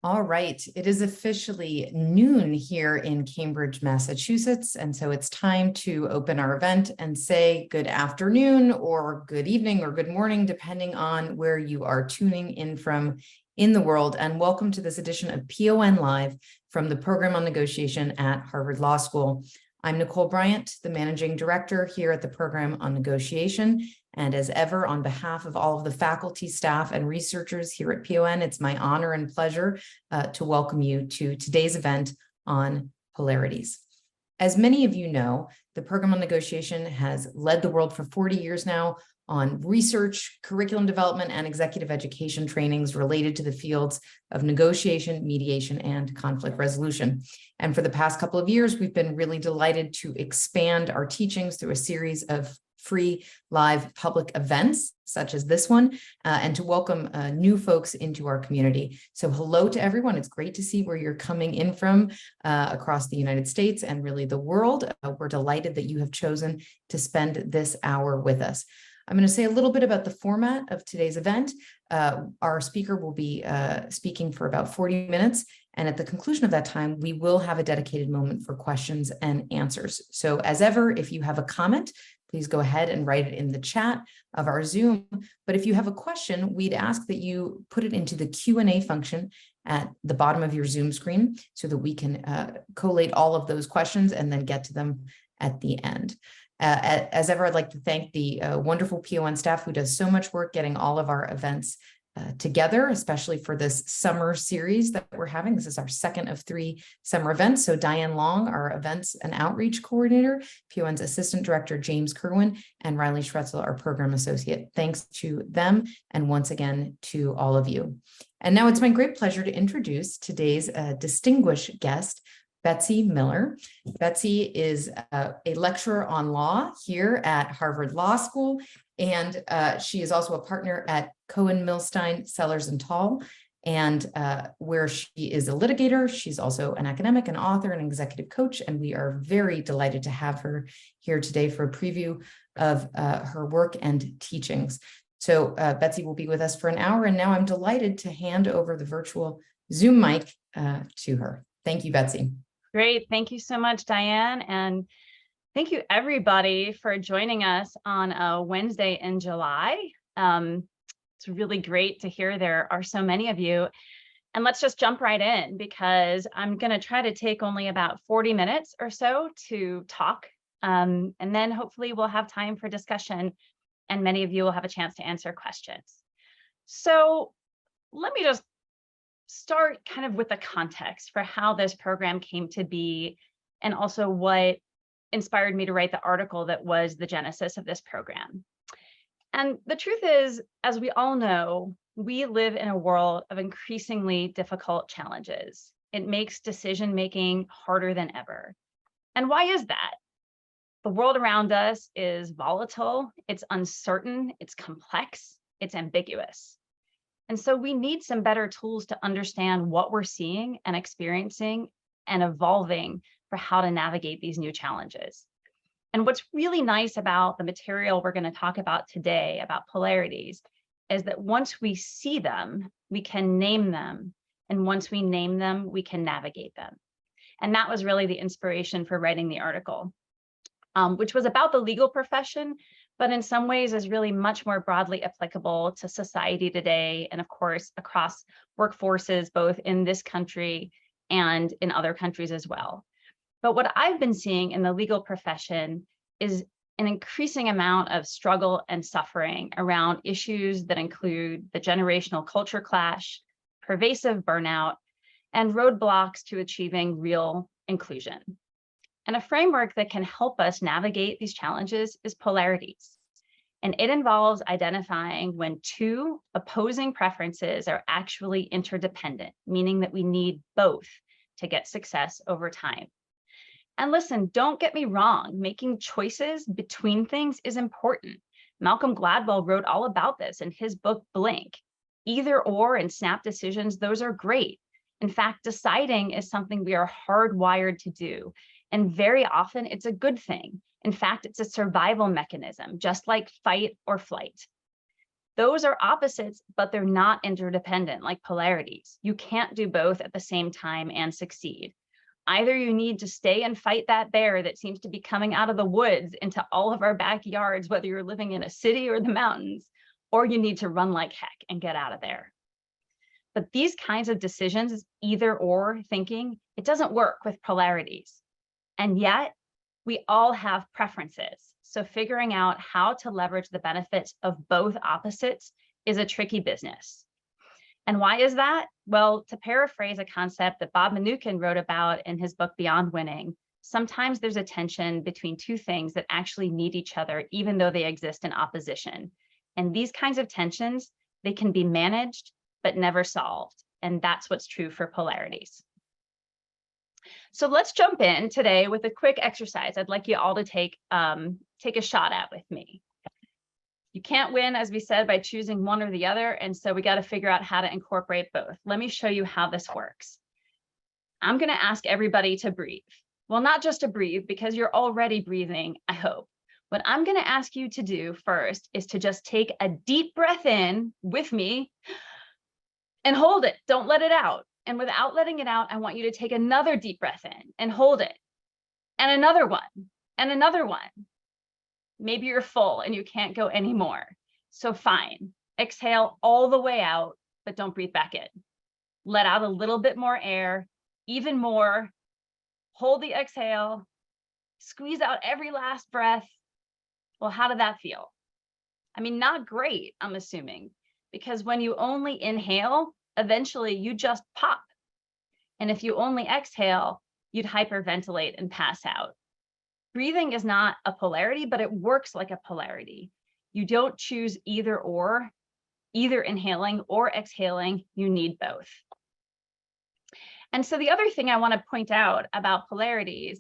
All right, it is officially noon here in Cambridge, Massachusetts, and so it's time to open our event and say good afternoon or good evening or good morning, depending on where you are tuning in from in the world. And welcome to this edition of PON Live from the Program on Negotiation at Harvard Law School. I'm Nicole Bryant, the Managing Director here at the Program on Negotiation. And as ever, on behalf of all of the faculty, staff, and researchers here at PON, it's my honor and pleasure to welcome you to today's event on polarities. As many of you know, the Program on Negotiation has led the world for 40 years now on research, curriculum development, and executive education trainings related to the fields of negotiation, mediation, and conflict resolution. And for the past couple of years, we've been really delighted to expand our teachings through a series of free live public events such as this one, and to welcome new folks into our community. So hello to everyone. It's great to see where you're coming in from across the United States and really the world. We're delighted that you have chosen to spend this hour with us. I'm going to say a little bit about the format of today's event. Our speaker will be speaking for about 40 minutes. And at the conclusion of that time, we will have a dedicated moment for questions and answers. So as ever, if you have a comment, please go ahead and write it in the chat of our Zoom. But if you have a question, we'd ask that you put it into the Q&A function at the bottom of your Zoom screen so that we can collate all of those questions and then get to them at the end. As ever, I'd like to thank the wonderful PON staff who does so much work getting all of our events together, especially for this summer series that we're having. This is our second of 3 summer events. So Diane Long, our events and outreach coordinator, PON's assistant director, James Kerwin, and Riley Schretzel, our program associate. Thanks to them. And once again, to all of you. And now it's my great pleasure to introduce today's distinguished guest, Betsy Miller. Betsy is a lecturer on law here at Harvard Law School, and she is also a partner at Cohen Milstein Sellers Toll, and where she is a litigator. She's also an academic, an author, and executive coach, and we are very delighted to have her here today for a preview of her work and teachings. So Betsy will be with us for an hour, and now I'm delighted to hand over the virtual Zoom mic to her. Thank you, Betsy. Great. Thank you so much, Diane. And thank you, everybody, for joining us on a Wednesday in July. It's really great to hear there are so many of you. And let's just jump right in, because I'm going to try to take only about 40 minutes or so to talk. And then hopefully we'll have time for discussion, and many of you will have a chance to answer questions. So let me just start kind of with the context for how this program came to be, and also what inspired me to write the article that was the genesis of this program. And the truth is, as we all know, we live in a world of increasingly difficult challenges. It makes decision-making harder than ever. And why is that? The world around us is volatile, it's uncertain, it's complex, it's ambiguous. And so we need some better tools to understand what we're seeing and experiencing and evolving for how to navigate these new challenges. And what's really nice about the material we're going to talk about today, about polarities, is that once we see them, we can name them. And once we name them, we can navigate them. And that was really the inspiration for writing the article, which was about the legal profession, but in some ways is really much more broadly applicable to society today, and of course, across workforces, both in this country and in other countries as well. But what I've been seeing in the legal profession is an increasing amount of struggle and suffering around issues that include the generational culture clash, pervasive burnout, and roadblocks to achieving real inclusion. And a framework that can help us navigate these challenges is polarities. And it involves identifying when 2 opposing preferences are actually interdependent, meaning that we need both to get success over time. And listen, don't get me wrong, making choices between things is important. Malcolm Gladwell wrote all about this in his book, Blink. Either or and snap decisions, those are great. In fact, deciding is something we are hardwired to do. And very often it's a good thing. In fact, it's a survival mechanism, just like fight or flight. Those are opposites, but they're not interdependent like polarities. You can't do both at the same time and succeed. Either you need to stay and fight that bear that seems to be coming out of the woods into all of our backyards, whether you're living in a city or the mountains, or you need to run like heck and get out of there. But these kinds of decisions, either or thinking, it doesn't work with polarities. And yet we all have preferences. So figuring out how to leverage the benefits of both opposites is a tricky business. And why is that? Well, to paraphrase a concept that Bob Mnookin wrote about in his book, Beyond Winning, sometimes there's a tension between two things that actually need each other, even though they exist in opposition. And these kinds of tensions, they can be managed, but never solved. And that's what's true for polarities. So let's jump in today with a quick exercise I'd like you all to take a shot at with me. You can't win, as we said, by choosing one or the other. And so we got to figure out how to incorporate both. Let me show you how this works. I'm going to ask everybody to breathe. Well, not just to breathe, because you're already breathing, I hope. What I'm going to ask you to do first is to just take a deep breath in with me and hold it. Don't let it out. And without letting it out, I want you to take another deep breath in and hold it. And another one, and another one. Maybe you're full and you can't go anymore. So fine, exhale all the way out, but don't breathe back in. Let out a little bit more air, even more. Hold the exhale, squeeze out every last breath. Well, how did that feel? I mean, not great, I'm assuming, because when you only inhale, eventually you just pop. And if you only exhale, you'd hyperventilate and pass out. Breathing is not a polarity, but it works like a polarity. You don't choose either or, either inhaling or exhaling, you need both. And so the other thing I want to point out about polarities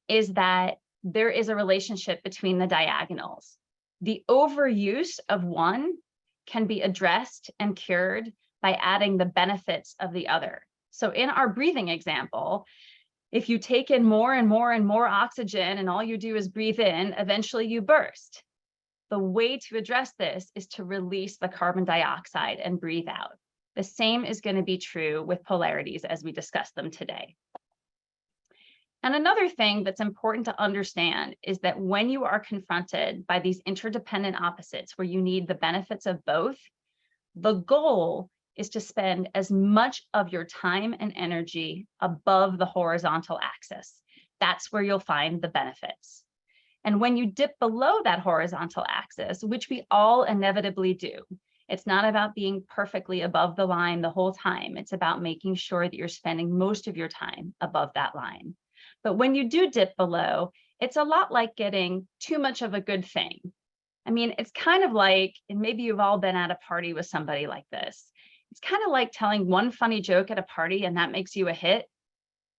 is that there is a relationship between the diagonals. The overuse of one can be addressed and cured by adding the benefits of the other. So in our breathing example, if you take in more and more and more oxygen and all you do is breathe in, eventually you burst. The way to address this is to release the carbon dioxide and breathe out. The same is going to be true with polarities as we discuss them today. And another thing that's important to understand is that when you are confronted by these interdependent opposites where you need the benefits of both, the goal is to spend as much of your time and energy above the horizontal axis. That's where you'll find the benefits. And when you dip below that horizontal axis, which we all inevitably do, it's not about being perfectly above the line the whole time. It's about making sure that you're spending most of your time above that line. But when you do dip below, it's a lot like getting too much of a good thing. I mean, it's kind of like, and maybe you've all been at a party with somebody like this. It's kind of like telling one funny joke at a party and that makes you a hit.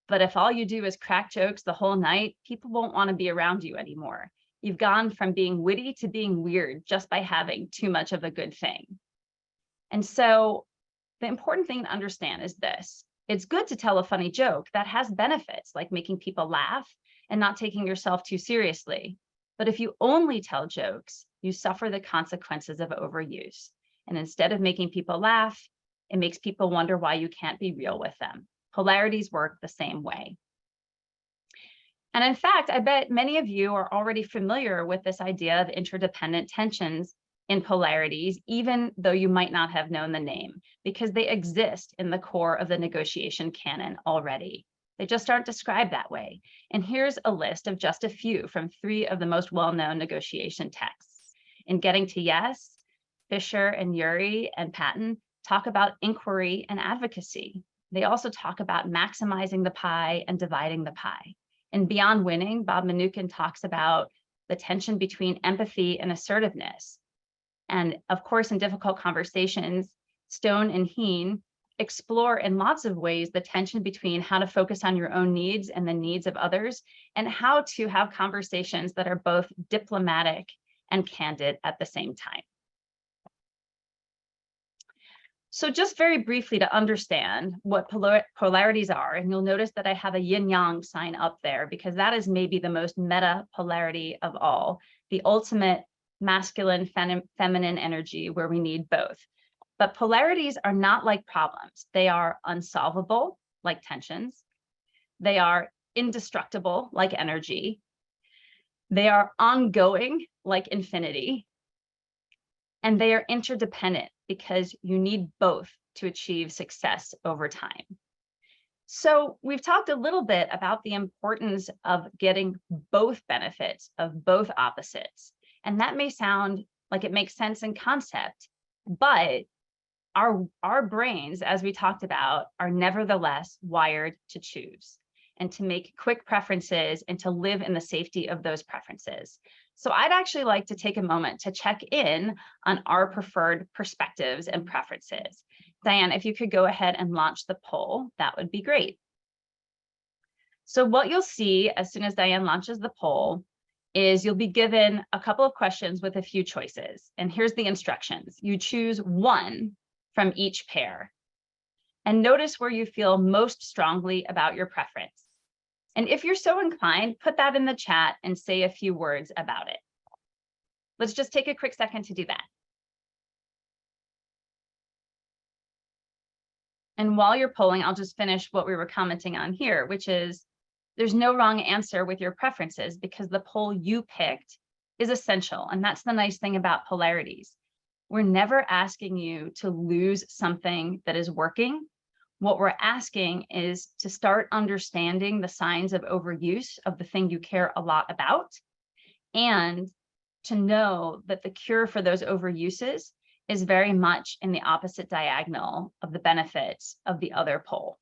But if all you do is crack jokes the whole night, people won't want to be around you anymore. You've gone from being witty to being weird just by having too much of a good thing. And so the important thing to understand is this. It's good to tell a funny joke that has benefits, like making people laugh and not taking yourself too seriously. But if you only tell jokes, you suffer the consequences of overuse. And instead of making people laugh, it makes people wonder why you can't be real with them. Polarities work the same way. And in fact, I bet many of you are already familiar with this idea of interdependent tensions in polarities, even though you might not have known the name, because they exist in the core of the negotiation canon already. They just aren't described that way. And here's a list of just a few from 3 of the most well-known negotiation texts. In Getting to Yes, Fisher and Urey and Patton talk about inquiry and advocacy. They also talk about maximizing the pie and dividing the pie. In Beyond Winning, Bob Mnookin talks about the tension between empathy and assertiveness. And of course, in Difficult Conversations, Stone and Heen explore in lots of ways the tension between how to focus on your own needs and the needs of others, and how to have conversations that are both diplomatic and candid at the same time. So just very briefly to understand what polarities are, and you'll notice that I have a yin-yang sign up there because that is maybe the most meta polarity of all, the ultimate masculine, feminine energy where we need both. But polarities are not like problems. They are unsolvable, like tensions. They are indestructible, like energy. They are ongoing, like infinity. And they are interdependent because you need both to achieve success over time. So we've talked a little bit about the importance of getting both benefits of both opposites. And that may sound like it makes sense in concept, but our brains, as we talked about, are nevertheless wired to choose and to make quick preferences and to live in the safety of those preferences. So I'd actually like to take a moment to check in on our preferred perspectives and preferences. Diane, if you could go ahead and launch the poll, that would be great. So what you'll see as soon as Diane launches the poll is you'll be given a couple of questions with a few choices. And here's the instructions. You choose one from each pair. And notice where you feel most strongly about your preference. And if you're so inclined, put that in the chat and say a few words about it. Let's just take a quick second to do that. And while you're polling, I'll just finish what we were commenting on here, which is there's no wrong answer with your preferences because the poll you picked is essential. And that's the nice thing about polarities. We're never asking you to lose something that is working. What we're asking is to start understanding the signs of overuse of the thing you care a lot about, and to know that the cure for those overuses is very much in the opposite diagonal of the benefits of the other pole.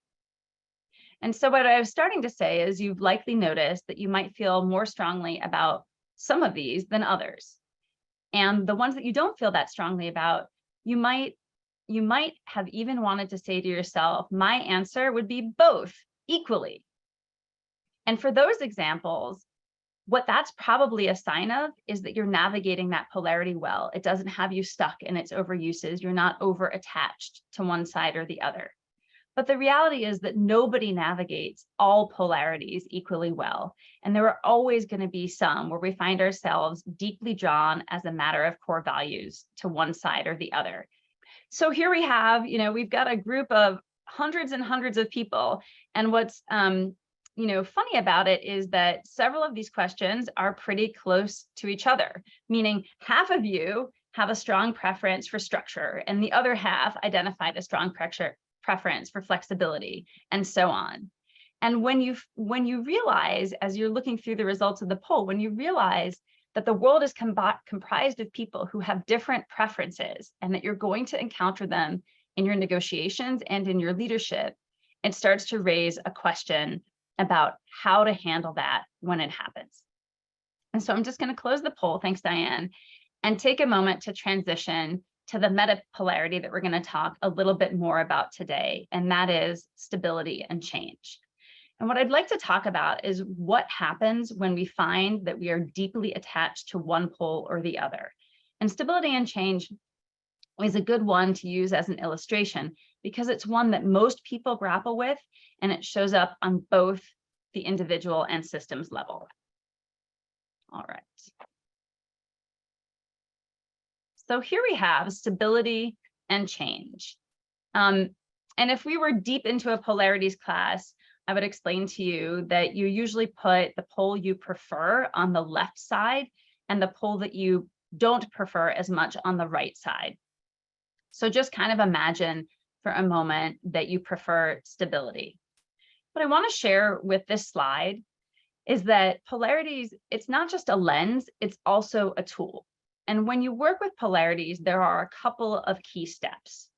And so what I was starting to say is you've likely noticed that you might feel more strongly about some of these than others. And the ones that you don't feel that strongly about, you might have even wanted to say to yourself, my answer would be both equally. And for those examples, what that's probably a sign of is that you're navigating that polarity well. It doesn't have you stuck in its overuses. You're not over attached to one side or the other. But the reality is that nobody navigates all polarities equally well. And there are always going to be some where we find ourselves deeply drawn as a matter of core values to one side or the other. So here we have, we've got a group of hundreds and hundreds of people. And what's, funny about it is that several of these questions are pretty close to each other, meaning half of you have a strong preference for structure and the other half identified a strong preference for flexibility and so on. And when you realize, as you're looking through the results of the poll, when you realize that the world is comprised of people who have different preferences and that you're going to encounter them in your negotiations and in your leadership, it starts to raise a question about how to handle that when it happens. And so I'm just going to close the poll, thanks Diane, and take a moment to transition to the meta polarity that we're going to talk a little bit more about today, and that is stability and change. And what I'd like to talk about is what happens when we find that we are deeply attached to one pole or the other. And stability and change is a good one to use as an illustration because it's one that most people grapple with, and it shows up on both the individual and systems level. All right. So here we have stability and change. And if we were deep into a polarities class, I would explain to you that you usually put the pole you prefer on the left side and the pole that you don't prefer as much on the right side. So just kind of imagine for a moment that you prefer stability. What I want to share with this slide is that polarities, it's not just a lens, it's also a tool. And when you work with polarities, there are a couple of key steps.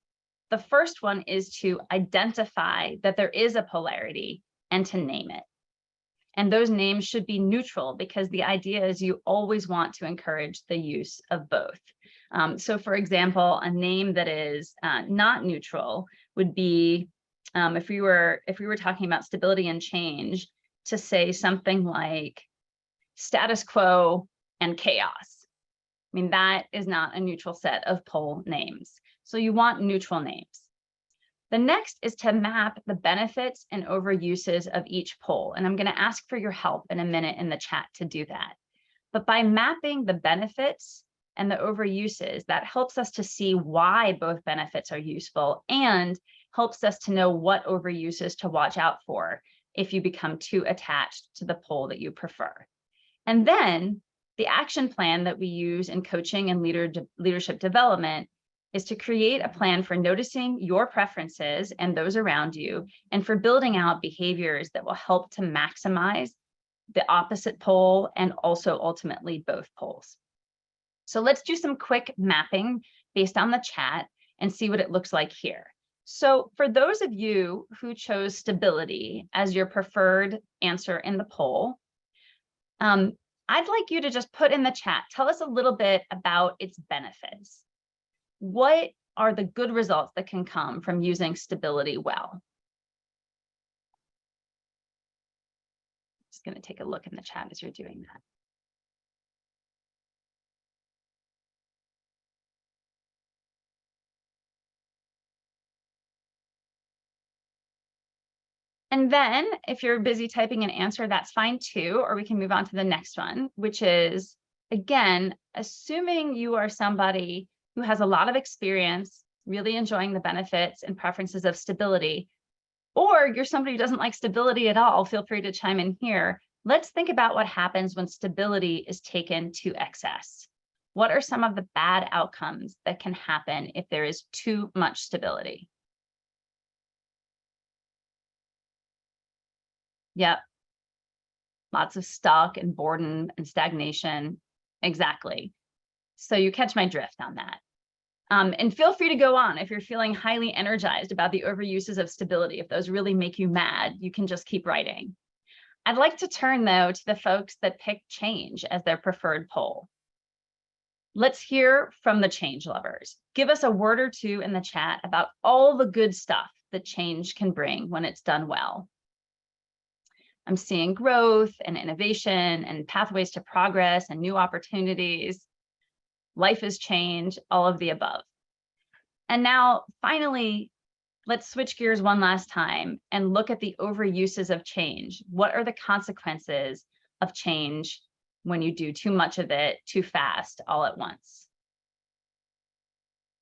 The first one is to identify that there is a polarity and to name it. And those names should be neutral because the idea is you always want to encourage the use of both. So for example, a name that is not neutral would be, if we were talking about stability and change, to say something like status quo and chaos. I mean, that is not a neutral set of pole names. So you want neutral names. The next is to map the benefits and overuses of each pole. And I'm going to ask for your help in a minute in the chat to do that. But by mapping the benefits and the overuses, that helps us to see why both benefits are useful and helps us to know what overuses to watch out for if you become too attached to the pole that you prefer. And then the action plan that we use in coaching and leadership development is to create a plan for noticing your preferences and those around you, and for building out behaviors that will help to maximize the opposite pole and also ultimately both poles. So let's do some quick mapping based on the chat and see what it looks like here. So for those of you who chose stability as your preferred answer in the poll, I'd like you to just put in the chat, tell us a little bit about its benefits. What are the good results that can come from using stability well? Just going to take a look in the chat as you're doing that. And then if you're busy typing an answer, that's fine too, or we can move on to the next one, which is, again, assuming you are somebody who has a lot of experience, really enjoying the benefits and preferences of stability, or you're somebody who doesn't like stability at all, feel free to chime in here. Let's think about what happens when stability is taken to excess. What are some of the bad outcomes that can happen if there is too much stability? Yep. Lots of stuck and boredom and stagnation. Exactly. So you catch my drift on that. And feel free to go on if you're feeling highly energized about the overuses of stability. If those really make you mad, you can just keep writing. I'd like to turn, though, to the folks that pick change as their preferred pole. Let's hear from the change lovers. Give us a word or two in the chat about all the good stuff that change can bring when it's done well. I'm seeing growth and innovation and pathways to progress and new opportunities. Life is change, all of the above. And now, finally, let's switch gears one last time and look at the overuses of change. What are the consequences of change when you do too much of it too fast all at once?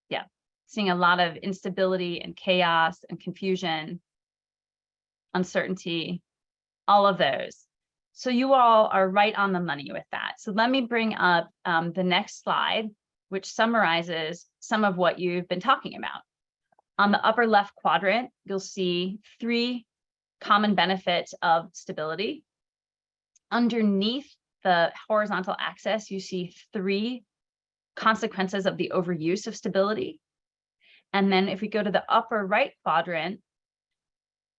Yeah, seeing a lot of instability and chaos and confusion, uncertainty, all of those. So you all are right on the money with that. So let me bring up the next slide, which summarizes some of what you've been talking about. On the upper left quadrant, you'll see 3 common benefits of stability. Underneath the horizontal axis, you see 3 consequences of the overuse of stability. And then if we go to the upper right quadrant,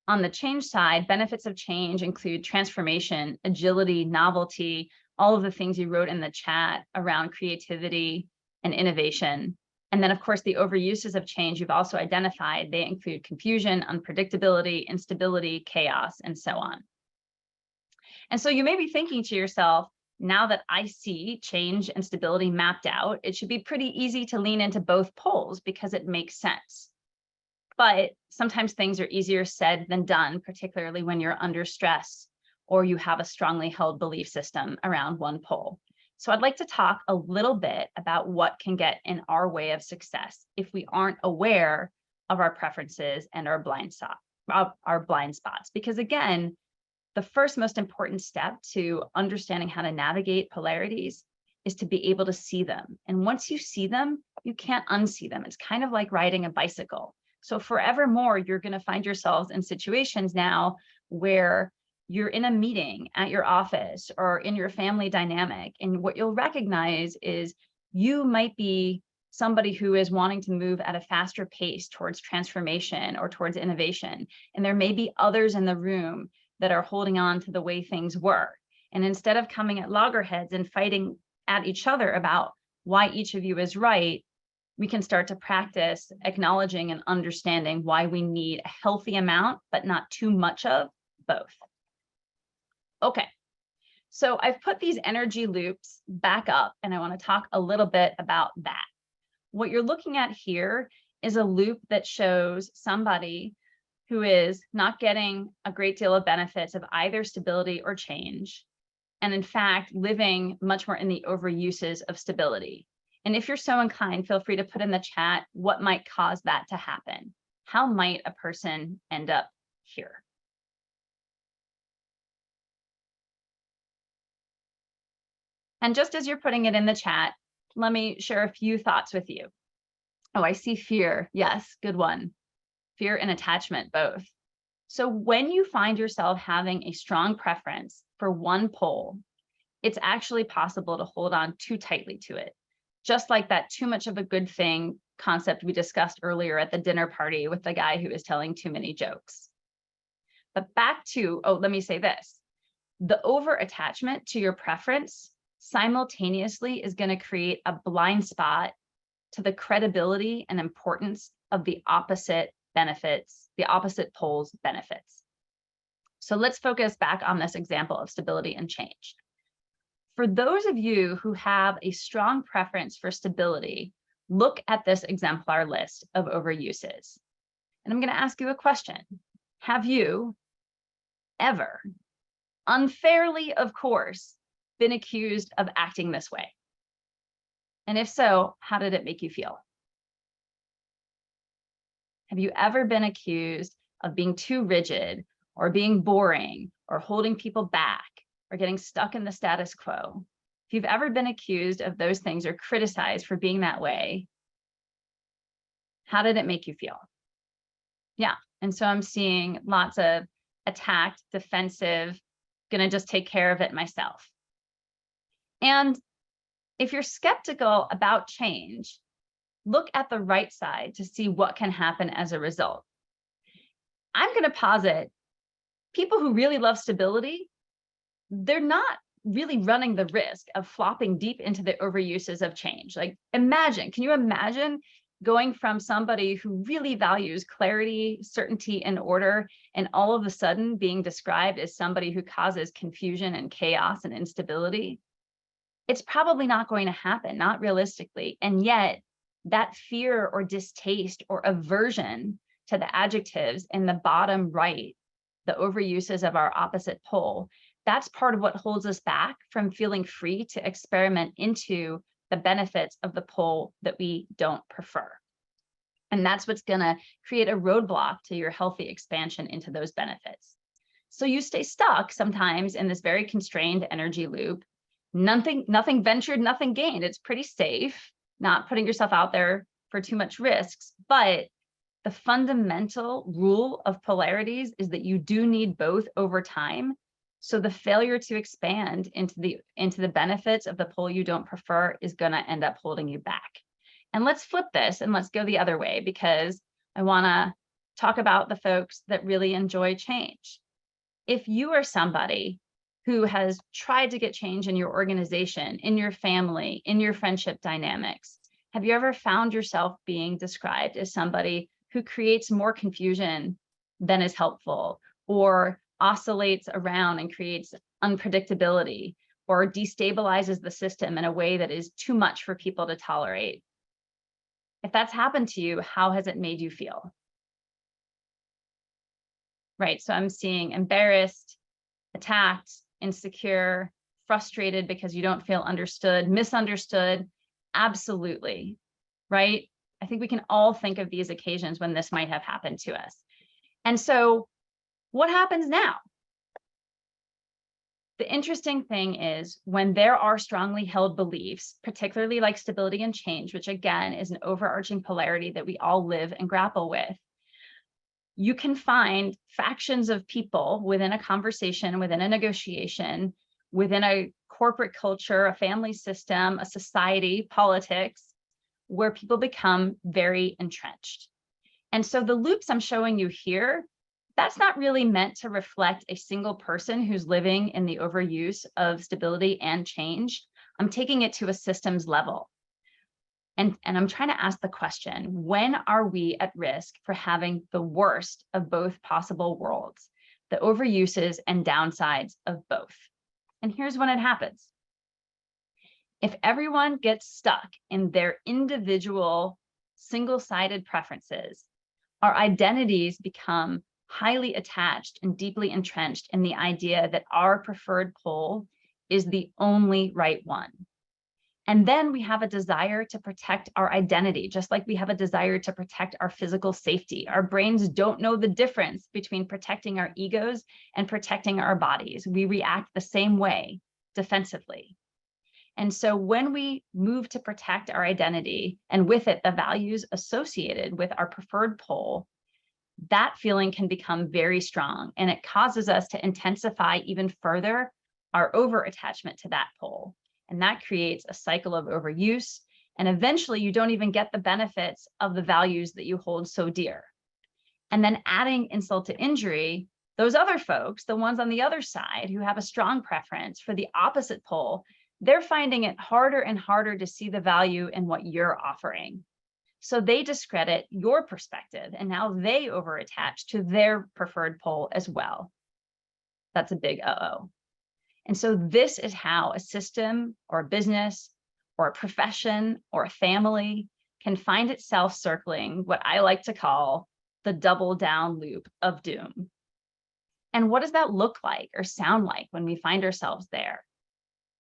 on the change side, benefits of change include transformation, agility, novelty, all of the things you wrote in the chat around creativity and innovation. And then, of course, the overuses of change you've also identified. They include confusion, unpredictability, instability, chaos, and so on. And so you may be thinking to yourself, now that I see change and stability mapped out, it should be pretty easy to lean into both poles because it makes sense. But sometimes things are easier said than done, particularly when you're under stress or you have a strongly held belief system around one pole. So I'd like to talk a little bit about what can get in our way of success if we aren't aware of our preferences and our blind spots. Because again, the first most important step to understanding how to navigate polarities is to be able to see them. And once you see them, you can't unsee them. It's kind of like riding a bicycle. So forevermore, you're going to find yourselves in situations now where you're in a meeting at your office or in your family dynamic. And what you'll recognize is you might be somebody who is wanting to move at a faster pace towards transformation or towards innovation. And there may be others in the room that are holding on to the way things were. And instead of coming at loggerheads and fighting at each other about why each of you is right, we can start to practice acknowledging and understanding why we need a healthy amount, but not too much of both. Okay, so I've put these energy loops back up, and I want to talk a little bit about that. What you're looking at here is a loop that shows somebody who is not getting a great deal of benefits of either stability or change, and in fact, living much more in the overuses of stability. And if you're so inclined, feel free to put in the chat what might cause that to happen. How might a person end up here? And just as you're putting it in the chat, let me share a few thoughts with you. Oh, I see fear. Yes, good one. Fear and attachment, both. So when you find yourself having a strong preference for one pole, it's actually possible to hold on too tightly to it. Just like that too much of a good thing concept we discussed earlier at the dinner party with the guy who was telling too many jokes. But back to, oh, let me say this. The over attachment to your preference simultaneously is going to create a blind spot to the credibility and importance of the opposite benefits, the opposite pole's benefits. So let's focus back on this example of stability and change. For those of you who have a strong preference for stability, look at this exemplar list of overuses. And I'm going to ask you a question. Have you ever, unfairly, of course, been accused of acting this way? And if so, how did it make you feel? Have you ever been accused of being too rigid or being boring or holding people back or getting stuck in the status quo? If you've ever been accused of those things or criticized for being that way, how did it make you feel? Yeah, and so I'm seeing lots of attacked, defensive, gonna just take care of it myself. And if you're skeptical about change, look at the right side to see what can happen as a result. I'm going to posit people who really love stability, they're not really running the risk of flopping deep into the overuses of change. Like imagine, can you imagine going from somebody who really values clarity, certainty, and order, and all of a sudden being described as somebody who causes confusion and chaos and instability? It's probably not going to happen, not realistically. And yet that fear or distaste or aversion to the adjectives in the bottom right, the overuses of our opposite pole, that's part of what holds us back from feeling free to experiment into the benefits of the pole that we don't prefer. And that's what's going to create a roadblock to your healthy expansion into those benefits. So you stay stuck sometimes in this very constrained energy loop. Nothing ventured, nothing gained. It's pretty safe, not putting yourself out there for too much risks. But the fundamental rule of polarities is that you do need both over time. So the failure to expand into the benefits of the pole you don't prefer is going to end up holding you back. And let's flip this and let's go the other way, because I want to talk about the folks that really enjoy change. If you are somebody who has tried to get change in your organization, in your family, in your friendship dynamics, have you ever found yourself being described as somebody who creates more confusion than is helpful, or oscillates around and creates unpredictability, or destabilizes the system in a way that is too much for people to tolerate? If that's happened to you, how has it made you feel? Right, so I'm seeing embarrassed, attacked, insecure, frustrated because you don't feel understood, misunderstood. Absolutely, right? I think we can all think of these occasions when this might have happened to us. And so what happens now? The interesting thing is when there are strongly held beliefs, particularly like stability and change, which again is an overarching polarity that we all live and grapple with, you can find factions of people within a conversation, within a negotiation, within a corporate culture, a family system, a society, politics, where people become very entrenched. And so the loops I'm showing you here, that's not really meant to reflect a single person who's living in the overuse of stability and change. I'm taking it to a systems level. And I'm trying to ask the question, when are we at risk for having the worst of both possible worlds, the overuses and downsides of both? And here's when it happens. If everyone gets stuck in their individual single-sided preferences, our identities become highly attached and deeply entrenched in the idea that our preferred pole is the only right one. And then we have a desire to protect our identity, just like we have a desire to protect our physical safety. Our brains don't know the difference between protecting our egos and protecting our bodies. We react the same way, defensively. And so when we move to protect our identity, and with it, the values associated with our preferred pole, that feeling can become very strong, and it causes us to intensify even further our over-attachment to that pole. And that creates a cycle of overuse. And eventually you don't even get the benefits of the values that you hold so dear. And then adding insult to injury, those other folks, the ones on the other side who have a strong preference for the opposite pole, they're finding it harder and harder to see the value in what you're offering. So they discredit your perspective, and now they overattach to their preferred pole as well. That's a big uh-oh. And so this is how a system or a business or a profession or a family can find itself circling what I like to call the double down loop of doom. And what does that look like or sound like when we find ourselves there?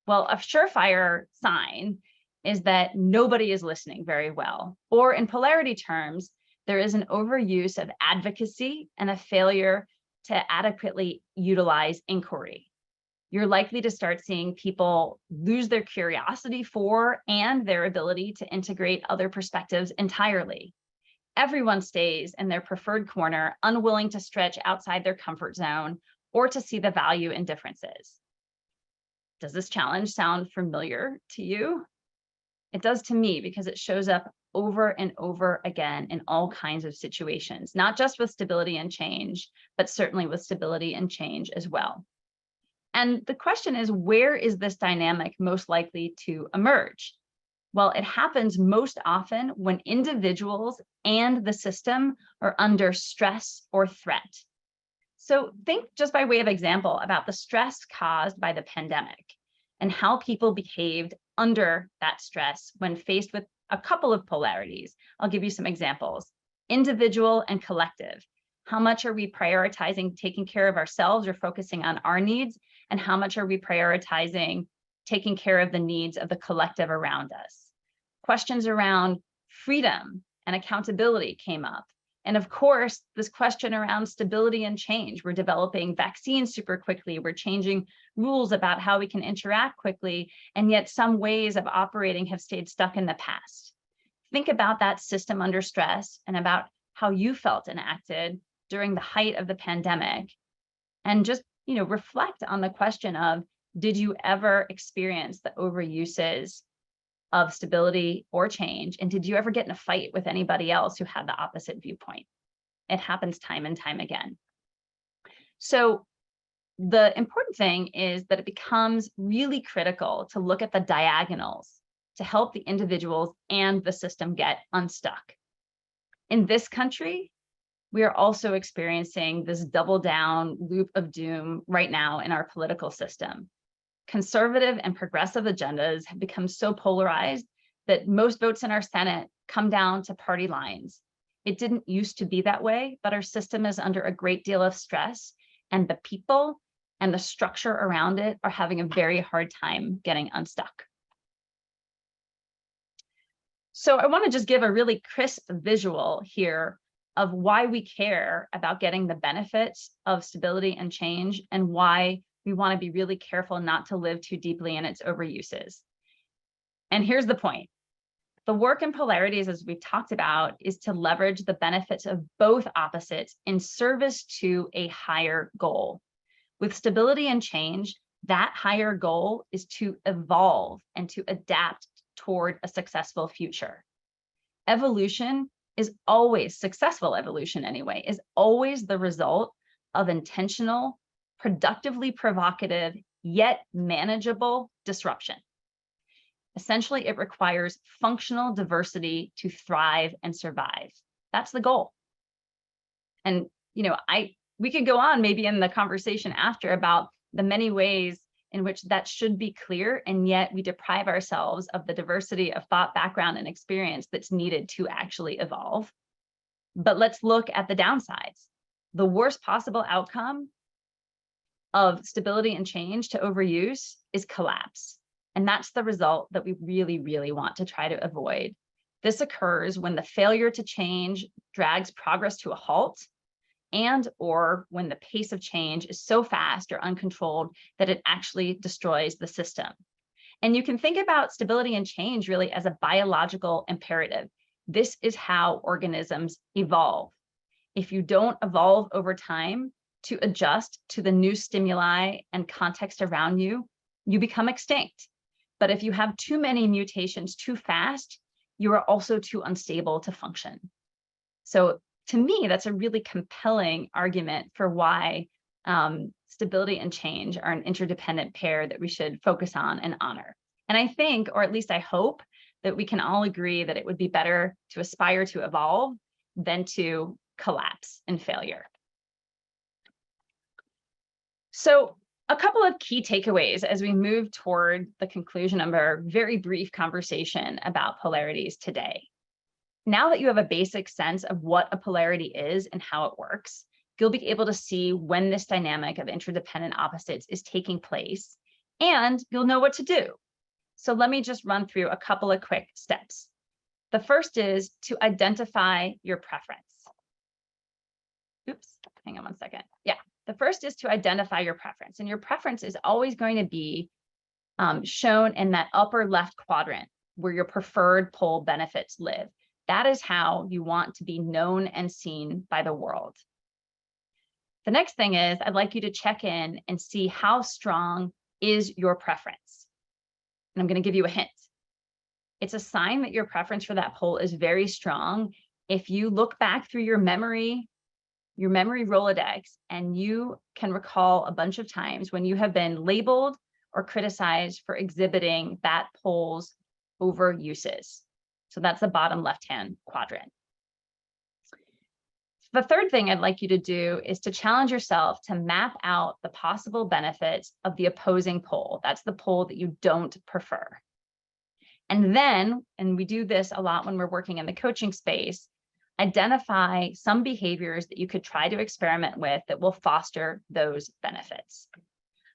Well, a surefire sign is that nobody is listening very well. Or in polarity terms, there is an overuse of advocacy and a failure to adequately utilize inquiry. You're likely to start seeing people lose their curiosity for and their ability to integrate other perspectives entirely. Everyone stays in their preferred corner, unwilling to stretch outside their comfort zone or to see the value in differences. Does this challenge sound familiar to you? It does to me, because it shows up over and over again in all kinds of situations, not just with stability and change, but certainly with stability and change as well. And the question is, where is this dynamic most likely to emerge? Well, it happens most often when individuals and the system are under stress or threat. So think, just by way of example, about the stress caused by the pandemic and how people behaved under that stress when faced with a couple of polarities. I'll give you some examples. Individual and collective. How much are we prioritizing taking care of ourselves or focusing on our needs? And how much are we prioritizing taking care of the needs of the collective around us? Questions around freedom and accountability came up. And of course, this question around stability and change. We're developing vaccines super quickly. We're changing rules about how we can interact quickly. And yet some ways of operating have stayed stuck in the past. Think about that system under stress and about how you felt and acted during the height of the pandemic. And just, reflect on the question of, did you ever experience the overuses of stability or change? And did you ever get in a fight with anybody else who had the opposite viewpoint? It happens time and time again. So the important thing is that it becomes really critical to look at the diagonals to help the individuals and the system get unstuck. In this country, we are also experiencing this double down loop of doom right now in our political system. Conservative and progressive agendas have become so polarized that most votes in our Senate come down to party lines. It didn't used to be that way, but our system is under a great deal of stress, and the people and the structure around it are having a very hard time getting unstuck. So I want to just give a really crisp visual here of why we care about getting the benefits of stability and change, and why we want to be really careful not to live too deeply in its overuses. And here's the point. The work in polarities, as we've talked about, is to leverage the benefits of both opposites in service to a higher goal. With stability and change, that higher goal is to evolve and to adapt toward a successful future. Evolution is always, successful evolution anyway, is always the result of intentional, productively provocative, yet manageable disruption. Essentially, it requires functional diversity to thrive and survive. That's the goal. And, we could go on maybe in the conversation after about the many ways in which that should be clear, and yet we deprive ourselves of the diversity of thought, background, and experience that's needed to actually evolve. But let's look at the downsides. The worst possible outcome of stability and change to overuse is collapse. And that's the result that we really, really want to try to avoid. This occurs when the failure to change drags progress to a halt, and or when the pace of change is so fast or uncontrolled that it actually destroys the system. And you can think about stability and change really as a biological imperative. This is how organisms evolve. If you don't evolve over time to adjust to the new stimuli and context around you, you become extinct. But if you have too many mutations too fast, you are also too unstable to function. So to me, that's a really compelling argument for why stability and change are an interdependent pair that we should focus on and honor. And I think, or at least I hope, that we can all agree that it would be better to aspire to evolve than to collapse in failure. So a couple of key takeaways as we move toward the conclusion of our very brief conversation about polarities today. Now that you have a basic sense of what a polarity is and how it works, you'll be able to see when this dynamic of interdependent opposites is taking place, and you'll know what to do. So let me just run through a couple of quick steps. The first is to identify your preference. Oops, hang on one second. Yeah, the first is to identify your preference, and your preference is always going to be shown in that upper left quadrant where your preferred pole benefits live. That is how you want to be known and seen by the world. The next thing is I'd like you to check in and see how strong is your preference. And I'm going to give you a hint. It's a sign that your preference for that pole is very strong if you look back through your memory Rolodex, and you can recall a bunch of times when you have been labeled or criticized for exhibiting that pole's overuses. So that's the bottom left-hand quadrant. The third thing I'd like you to do is to challenge yourself to map out the possible benefits of the opposing pole. That's the pole that you don't prefer. And then, and we do this a lot when we're working in the coaching space, identify some behaviors that you could try to experiment with that will foster those benefits.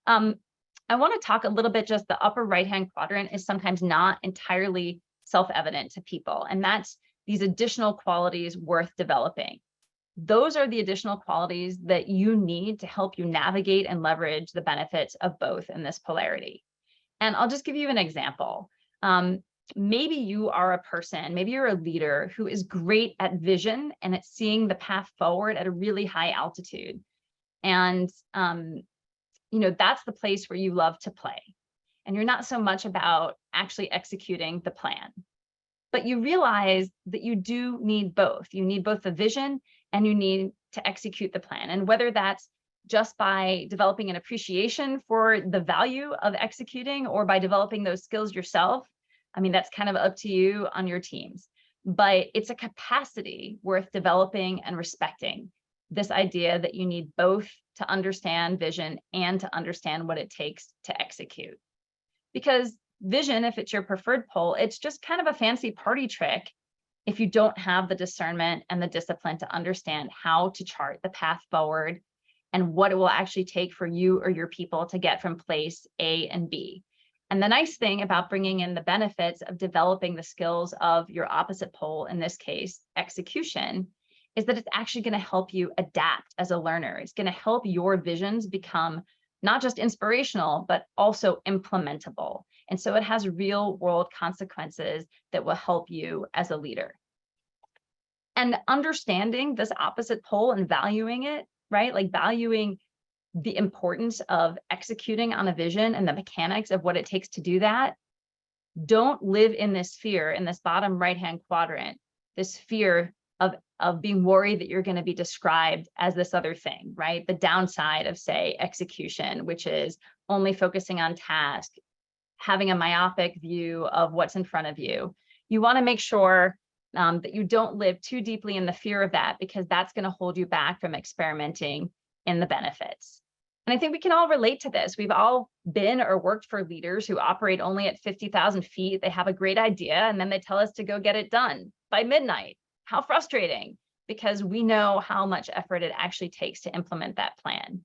I want to talk a little bit, just the upper right-hand quadrant is sometimes not entirely self-evident to people, and that's these additional qualities worth developing. Those are the additional qualities that you need to help you navigate and leverage the benefits of both in this polarity. And I'll just give you an example. Maybe you are a person, maybe you're a leader who is great at vision and at seeing the path forward at a really high altitude. And, that's the place where you love to play. And you're not so much about actually executing the plan. But you realize that you do need both. You need both the vision and you need to execute the plan. And whether that's just by developing an appreciation for the value of executing or by developing those skills yourself, I mean, that's kind of up to you on your teams. But it's a capacity worth developing and respecting. This idea that you need both to understand vision and to understand what it takes to execute. Because vision, if it's your preferred pole, it's just kind of a fancy party trick if you don't have the discernment and the discipline to understand how to chart the path forward and what it will actually take for you or your people to get from place A and B. And the nice thing about bringing in the benefits of developing the skills of your opposite pole, in this case, execution, is that it's actually going to help you adapt as a learner. It's going to help your visions become not just inspirational, but also implementable. And so it has real world consequences that will help you as a leader. And understanding this opposite pole and valuing it, right? Like valuing the importance of executing on a vision and the mechanics of what it takes to do that. Don't live in this fear in this bottom right-hand quadrant, this fear of being worried that you're going to be described as this other thing, right? The downside of, say, execution, which is only focusing on task, having a myopic view of what's in front of you. You want to make sure that you don't live too deeply in the fear of that, because that's going to hold you back from experimenting in the benefits. And I think we can all relate to this. We've all been or worked for leaders who operate only at 50,000 feet. They have a great idea, and then they tell us to go get it done by midnight. How frustrating, because we know how much effort it actually takes to implement that plan.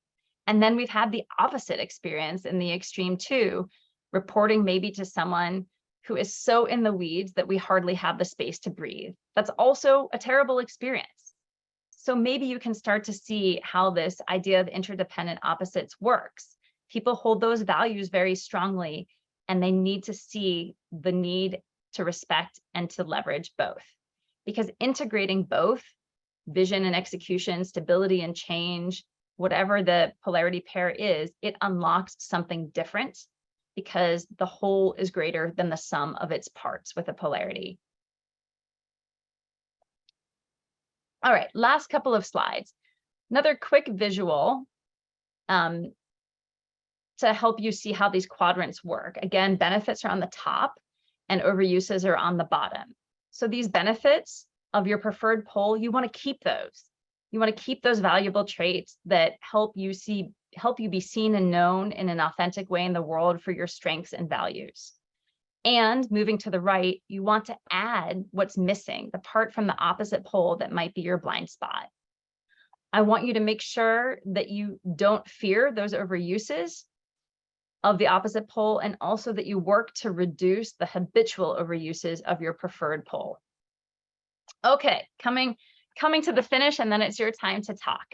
And then we've had the opposite experience in the extreme too, reporting maybe to someone who is so in the weeds that we hardly have the space to breathe. That's also a terrible experience. So maybe you can start to see how this idea of interdependent opposites works. People hold those values very strongly, and they need to see the need to respect and to leverage both. Because integrating both vision and execution, stability and change, whatever the polarity pair is, it unlocks something different, because the whole is greater than the sum of its parts with a polarity. All right, last couple of slides. Another quick visual to help you see how these quadrants work. Again, benefits are on the top and overuses are on the bottom. So these benefits of your preferred pole, you want to keep those. You want to keep those valuable traits that help you be seen and known in an authentic way in the world for your strengths and values. And moving to the right, you want to add what's missing, the part from the opposite pole that might be your blind spot. I want you to make sure that you don't fear those overuses of the opposite pole, and also that you work to reduce the habitual overuses of your preferred pole. Okay, coming to the finish, and then it's your time to talk.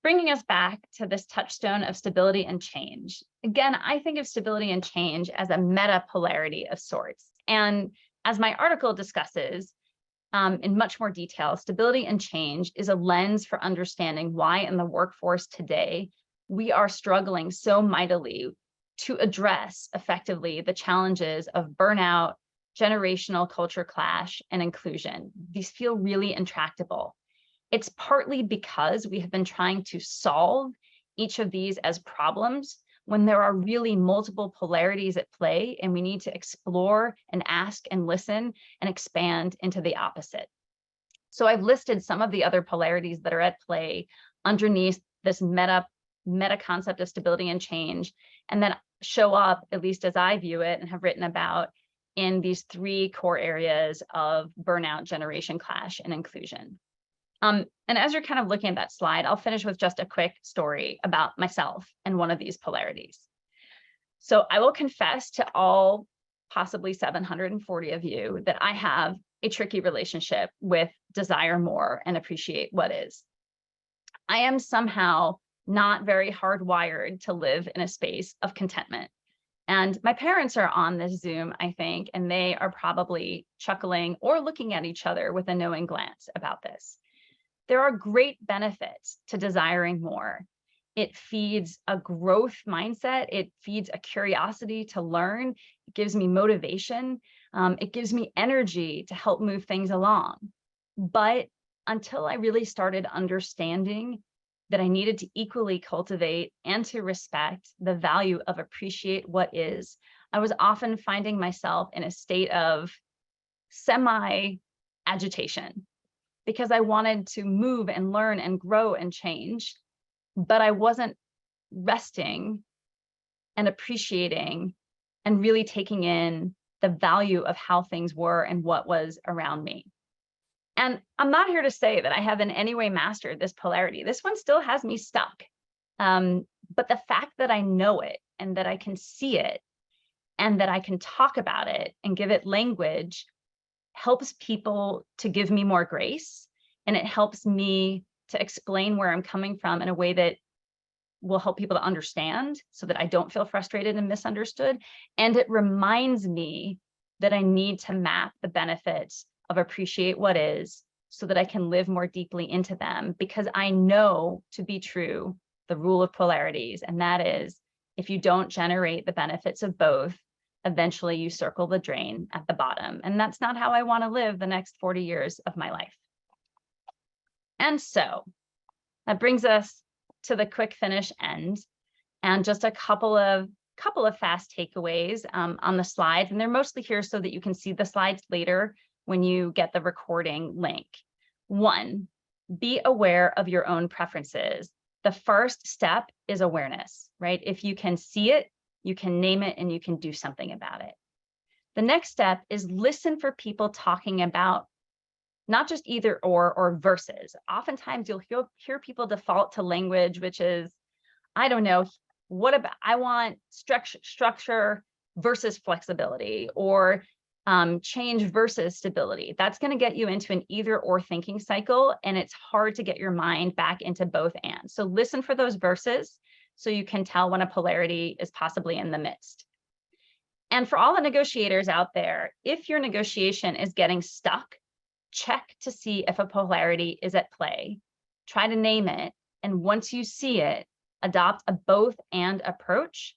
Bringing us back to this touchstone of stability and change. Again, I think of stability and change as a meta polarity of sorts. And as my article discusses in much more detail, stability and change is a lens for understanding why in the workforce today, we are struggling so mightily to address effectively the challenges of burnout, generational culture clash, and inclusion. These feel really intractable. It's partly because we have been trying to solve each of these as problems when there are really multiple polarities at play, and we need to explore and ask and listen and expand into the opposite. So I've listed some of the other polarities that are at play underneath this meta concept of stability and change, and then show up, at least as I view it and have written about, in these three core areas of burnout, generation clash, and inclusion. And as you're kind of looking at that slide, I'll finish with just a quick story about myself and one of these polarities. So I will confess to all possibly 740 of you that I have a tricky relationship with desire more and appreciate what is. I am somehow not very hardwired to live in a space of contentment. And my parents are on this Zoom, I think, and they are probably chuckling or looking at each other with a knowing glance about this. There are great benefits to desiring more. It feeds a growth mindset. It feeds a curiosity to learn. It gives me motivation. It gives me energy to help move things along. But until I really started understanding that I needed to equally cultivate and to respect the value of appreciate what is, I was often finding myself in a state of semi-agitation, because I wanted to move and learn and grow and change, but I wasn't resting and appreciating and really taking in the value of how things were and what was around me. And I'm not here to say that I have in any way mastered this polarity. This one still has me stuck. But the fact that I know it and that I can see it and that I can talk about it and give it language helps people to give me more grace, and it helps me to explain where I'm coming from in a way that will help people to understand so that I don't feel frustrated and misunderstood. And it reminds me that I need to map the benefits of appreciate what is so that I can live more deeply into them, because I know to be true the rule of polarities, and that is if you don't generate the benefits of both, eventually you circle the drain at the bottom. And that's not how I want to live the next 40 years of my life. And so that brings us to the quick finish end, and just a couple of fast takeaways on the slides. And they're mostly here so that you can see the slides later when you get the recording link. 1, be aware of your own preferences. The first step is awareness, right? If you can see it, you can name it, and you can do something about it. The next step is listen for people talking about not just either or versus. Oftentimes you'll hear people default to language, which is, I don't know, I want structure versus flexibility, or change versus stability. That's going to get you into an either or thinking cycle, and it's hard to get your mind back into both and. So listen for those verses so you can tell when a polarity is possibly in the midst. And for all the negotiators out there, if your negotiation is getting stuck, check to see if a polarity is at play. Try to name it, and once you see it, adopt a both and approach.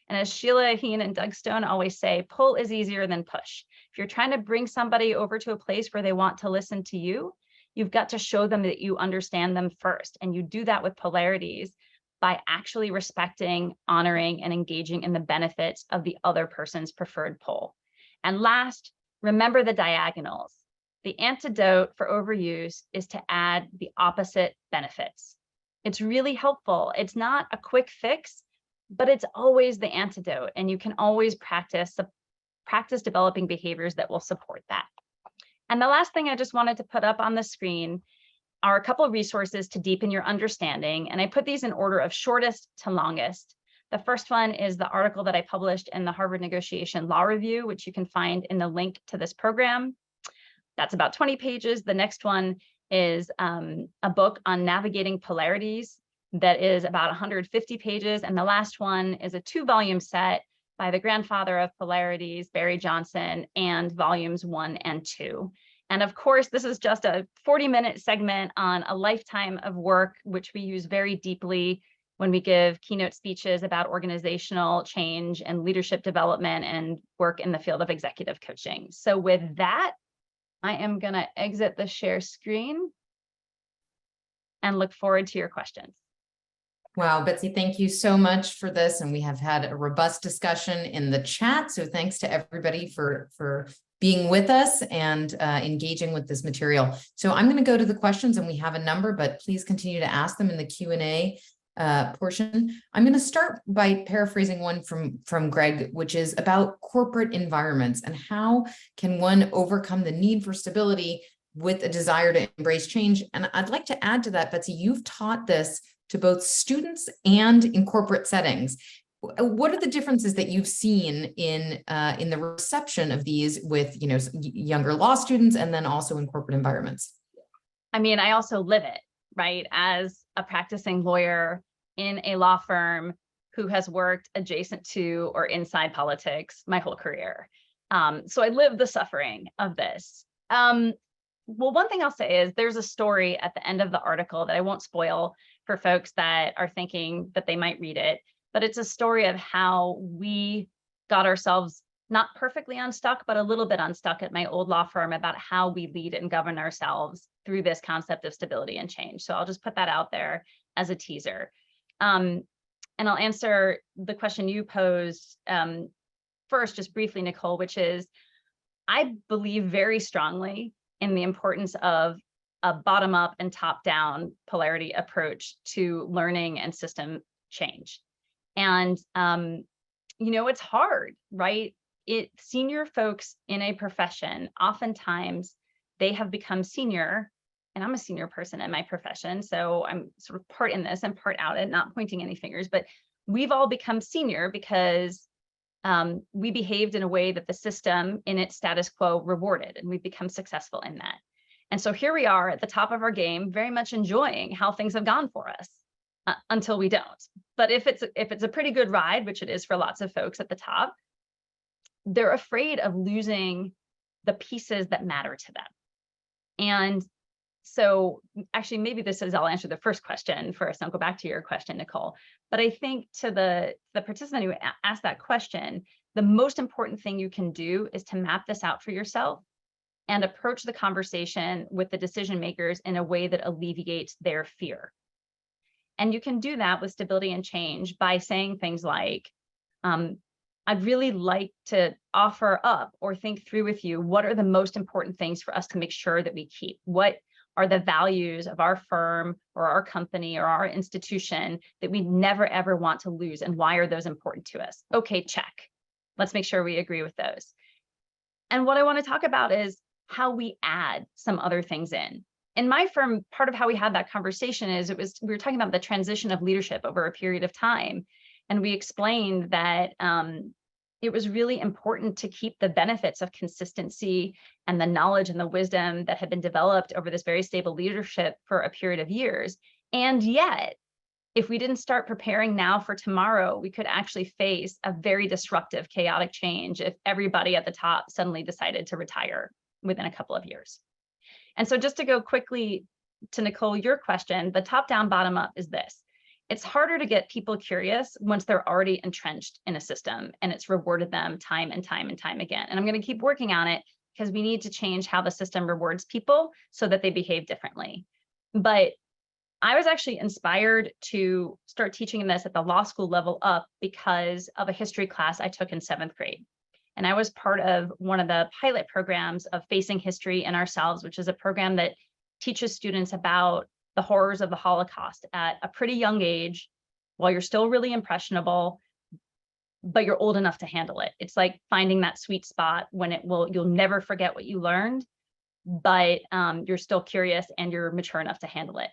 And as Sheila Heen and Doug Stone always say, pull is easier than push. If you're trying to bring somebody over to a place where they want to listen to you, you've got to show them that you understand them first. And you do that with polarities by actually respecting, honoring, and engaging in the benefits of the other person's preferred pole. And last, remember the diagonals. The antidote for overuse is to add the opposite benefits. It's really helpful. It's not a quick fix, but it's always the antidote, and you can always practice developing behaviors that will support that. And the last thing I just wanted to put up on the screen are a couple of resources to deepen your understanding, and I put these in order of shortest to longest. The first one is the article that I published in the Harvard Negotiation Law Review, which you can find in the link to this program. That's about 20 pages. The next one is a book on navigating polarities that is about 150 pages. And the last one is a 2-volume set by the grandfather of polarities, Barry Johnson, and volumes 1 and 2. And of course, this is just a 40-minute segment on a lifetime of work, which we use very deeply when we give keynote speeches about organizational change and leadership development and work in the field of executive coaching. So with that, I am going to exit the share screen and look forward to your questions. Wow, Betsy, thank you so much for this. And we have had a robust discussion in the chat. So thanks to everybody for being with us and engaging with this material. So I'm going to go to the questions, and we have a number, but please continue to ask them in the Q&A portion. I'm going to start by paraphrasing one from Greg, which is about corporate environments and how can one overcome the need for stability with a desire to embrace change. And I'd like to add to that, Betsy, you've taught this to both students and in corporate settings. What are the differences that you've seen in the reception of these with, you know, younger law students and then also in corporate environments? I mean, I also live it, right? As a practicing lawyer in a law firm who has worked adjacent to or inside politics my whole career. So I live the suffering of this. Well, one thing I'll say is there's a story at the end of the article that I won't spoil for folks that are thinking that they might read it, but it's a story of how we got ourselves not perfectly unstuck, but a little bit unstuck at my old law firm about how we lead and govern ourselves through this concept of stability and change. So I'll just put that out there as a teaser. And I'll answer the question you posed first, just briefly, Nicole, which is, I believe very strongly in the importance of a bottom-up and top-down polarity approach to learning and system change. And, you know, it's hard, right? Senior folks in a profession, oftentimes they have become senior, and I'm a senior person in my profession, so I'm sort of part in this and part out and not pointing any fingers, but we've all become senior because we behaved in a way that the system in its status quo rewarded, and we've become successful in that. And so here we are at the top of our game, very much enjoying how things have gone for us until we don't. But if it's a pretty good ride, which it is for lots of folks at the top, they're afraid of losing the pieces that matter to them. And so actually, maybe I'll answer the first question first. I'll go back to your question, Nicole. But I think to the participant who asked that question, the most important thing you can do is to map this out for yourself and approach the conversation with the decision makers in a way that alleviates their fear. And you can do that with stability and change by saying things like, I'd really like to offer up or think through with you, what are the most important things for us to make sure that we keep? What are the values of our firm or our company or our institution that we never, ever want to lose? And why are those important to us? Okay, check. Let's make sure we agree with those. And what I want to talk about is how we add some other things in. In my firm, part of how we had that conversation is we were talking about the transition of leadership over a period of time. And we explained that it was really important to keep the benefits of consistency and the knowledge and the wisdom that had been developed over this very stable leadership for a period of years. And yet, if we didn't start preparing now for tomorrow, we could actually face a very disruptive, chaotic change if everybody at the top suddenly decided to retire within a couple of years. And so just to go quickly to Nicole, your question, the top-down, bottom-up is this. It's harder to get people curious once they're already entrenched in a system and it's rewarded them time and time and time again. And I'm going to keep working on it because we need to change how the system rewards people so that they behave differently. But I was actually inspired to start teaching this at the law school level up because of a history class I took in 7th grade. And I was part of one of the pilot programs of Facing History and Ourselves, which is a program that teaches students about the horrors of the Holocaust at a pretty young age, while you're still really impressionable, but you're old enough to handle it. It's like finding that sweet spot when you'll never forget what you learned, but you're still curious and you're mature enough to handle it.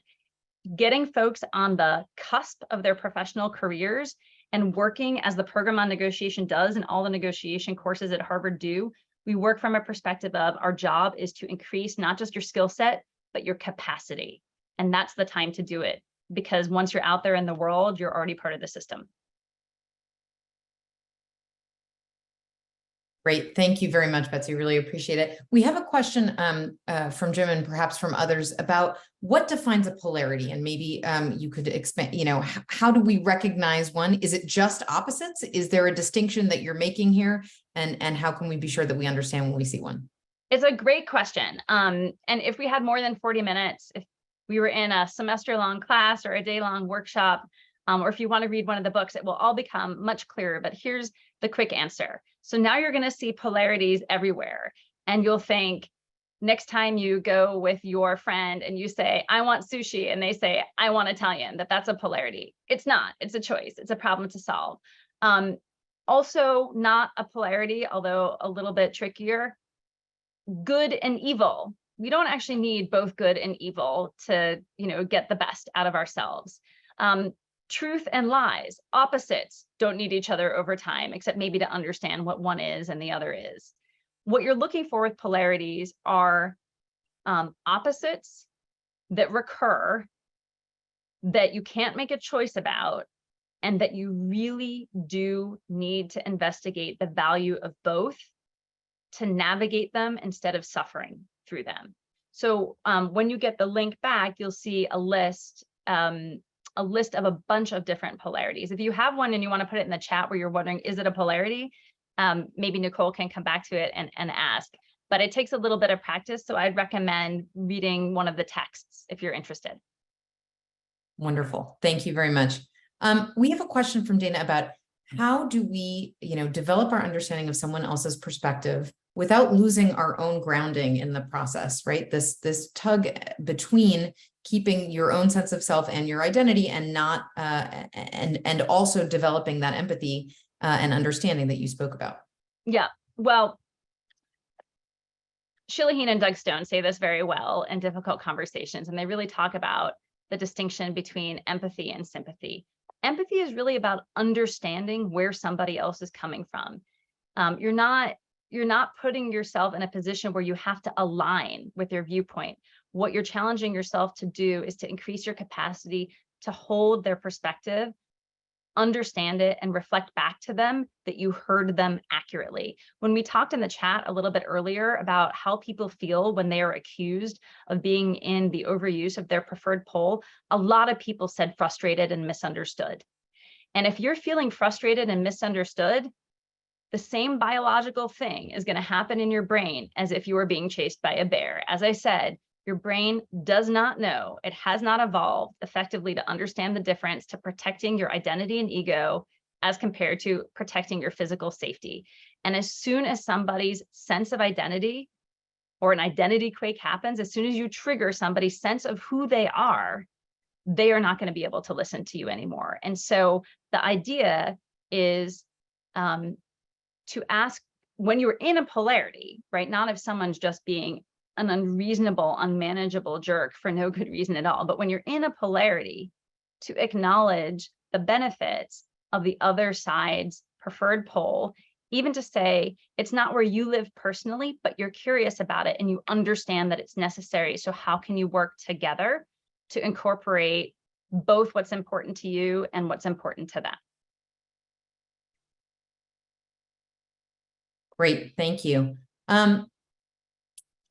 Getting folks on the cusp of their professional careers and working as the program on negotiation does and all the negotiation courses at Harvard do, we work from a perspective of our job is to increase not just your skill set, but your capacity. And that's the time to do it, because once you're out there in the world, you're already part of the system. Great. Thank you very much, Betsy. Really appreciate it. We have a question from Jim and perhaps from others about what defines a polarity, and maybe you could expand, how do we recognize one? Is it just opposites? Is there a distinction that you're making here? And how can we be sure that we understand when we see one? It's a great question. And if we had more than 40 minutes, if we were in a semester-long class or a day-long workshop, or if you want to read one of the books, it will all become much clearer. But here's the quick answer. So now you're going to see polarities everywhere. And you'll think, next time you go with your friend and you say, I want sushi, and they say, I want Italian, that's a polarity. It's not. It's a choice. It's a problem to solve. Also not a polarity, although a little bit trickier, good and evil. We don't actually need both good and evil to, get the best out of ourselves. Truth and lies, opposites, don't need each other over time, except maybe to understand what one is and the other is. What you're looking for with polarities are opposites that recur, that you can't make a choice about, and that you really do need to investigate the value of both to navigate them instead of suffering through them. So when you get the link back, you'll see a list of a bunch of different polarities. If you have one and you want to put it in the chat where you're wondering, is it a polarity? Maybe Nicole can come back to it and ask, but it takes a little bit of practice. So I'd recommend reading one of the texts if you're interested. Wonderful. Thank you very much. We have a question from Dana about how do we, develop our understanding of someone else's perspective without losing our own grounding in the process, right? This tug between keeping your own sense of self and your identity and not, and also developing that empathy and understanding that you spoke about. Yeah, well, Shilaheen and Doug Stone say this very well in Difficult Conversations, and they really talk about the distinction between empathy and sympathy. Empathy is really about understanding where somebody else is coming from. You're not putting yourself in a position where you have to align with their viewpoint. What you're challenging yourself to do is to increase your capacity to hold their perspective, understand it, and reflect back to them that you heard them accurately. When we talked in the chat a little bit earlier about how people feel when they are accused of being in the overuse of their preferred pole, a lot of people said frustrated and misunderstood. And if you're feeling frustrated and misunderstood, the same biological thing is going to happen in your brain as if you were being chased by a bear. As I said, your brain does not know, it has not evolved effectively to understand the difference to protecting your identity and ego as compared to protecting your physical safety. And as soon as somebody's sense of identity or an identity quake happens, as soon as you trigger somebody's sense of who they are not going to be able to listen to you anymore. And so the idea is to ask when you're in a polarity, right? Not if someone's just being an unreasonable, unmanageable jerk for no good reason at all, but when you're in a polarity, to acknowledge the benefits of the other side's preferred pole, even to say it's not where you live personally, but you're curious about it and you understand that it's necessary. So how can you work together to incorporate both what's important to you and what's important to them? Great, thank you. Can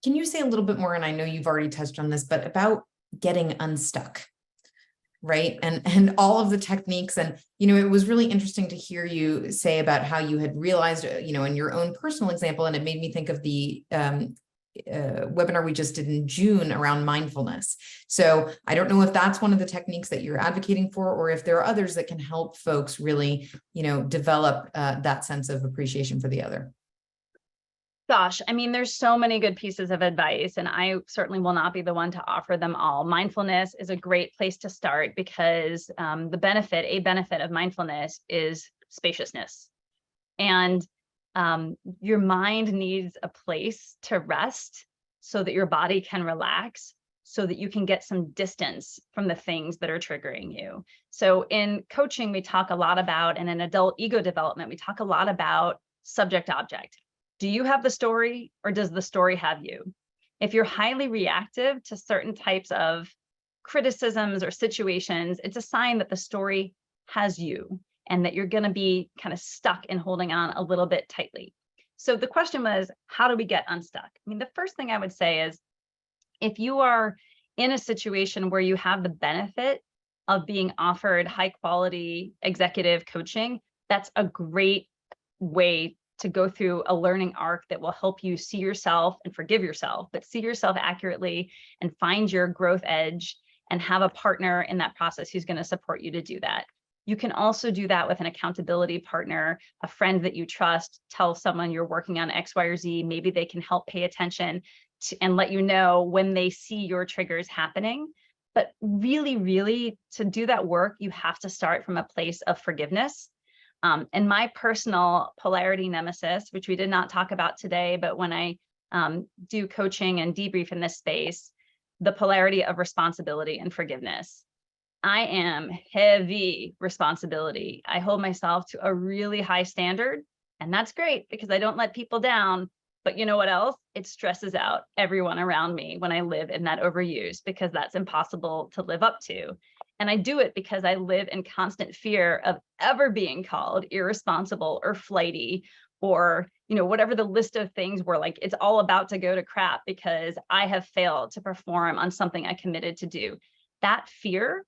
you say a little bit more, and I know you've already touched on this, but about getting unstuck, right? And all of the techniques. And, it was really interesting to hear you say about how you had realized, in your own personal example, and it made me think of the webinar we just did in June around mindfulness. So I don't know if that's one of the techniques that you're advocating for, or if there are others that can help folks really, develop that sense of appreciation for the other. Gosh, I mean, there's so many good pieces of advice, and I certainly will not be the one to offer them all. Mindfulness is a great place to start because a benefit of mindfulness is spaciousness. And your mind needs a place to rest so that your body can relax, so that you can get some distance from the things that are triggering you. So in coaching, we talk a lot about, and in adult ego development, we talk a lot about subject-object. Do you have the story, or does the story have you? If you're highly reactive to certain types of criticisms or situations, it's a sign that the story has you and that you're going to be kind of stuck in holding on a little bit tightly. So the question was, how do we get unstuck? I mean, the first thing I would say is, if you are in a situation where you have the benefit of being offered high quality executive coaching, that's a great way to go through a learning arc that will help you see yourself and forgive yourself, but see yourself accurately and find your growth edge and have a partner in that process who's going to support you to do that. You can also do that with an accountability partner, a friend that you trust. Tell someone you're working on X, Y, or Z. Maybe they can help pay attention to, and let you know when they see your triggers happening. But really, really, to do that work, you have to start from a place of forgiveness. And my personal polarity nemesis, which we did not talk about today, but when I do coaching and debrief in this space, the polarity of responsibility and forgiveness. I am heavy responsibility. I hold myself to a really high standard, and that's great because I don't let people down. But you know what else? It stresses out everyone around me when I live in that overuse, because that's impossible to live up to. And I do it because I live in constant fear of ever being called irresponsible or flighty, or, whatever the list of things were, like it's all about to go to crap because I have failed to perform on something I committed to do. That fear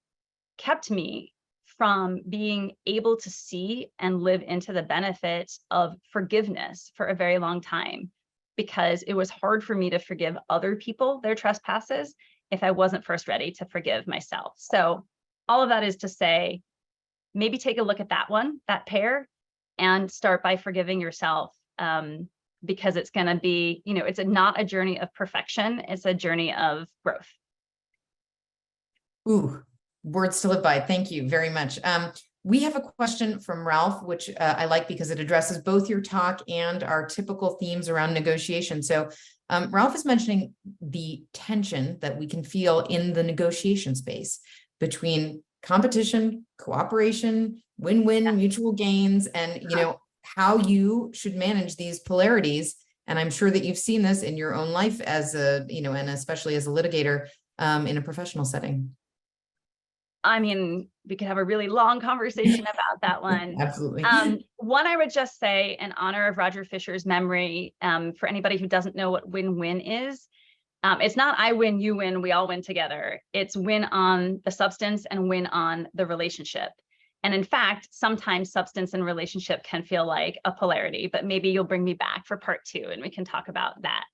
kept me from being able to see and live into the benefits of forgiveness for a very long time, because it was hard for me to forgive other people their trespasses if I wasn't first ready to forgive myself. So all of that is to say, maybe take a look at that pair, and start by forgiving yourself, because it's going to be, it's not a journey of perfection. It's a journey of growth. Ooh, words to live by. Thank you very much. We have a question from Ralph, which I like because it addresses both your talk and our typical themes around negotiation. So Ralph is mentioning the tension that we can feel in the negotiation space between competition, cooperation, win-win, mutual gains, and how you should manage these polarities. And I'm sure that you've seen this in your own life as a, and especially as a litigator in a professional setting. I mean, we could have a really long conversation about that one. Absolutely. One, I would just say, in honor of Roger Fisher's memory, for anybody who doesn't know what win-win is, it's not I win, you win, we all win together. It's win on the substance and win on the relationship. And in fact, sometimes substance and relationship can feel like a polarity, but maybe you'll bring me back for part 2 and we can talk about that.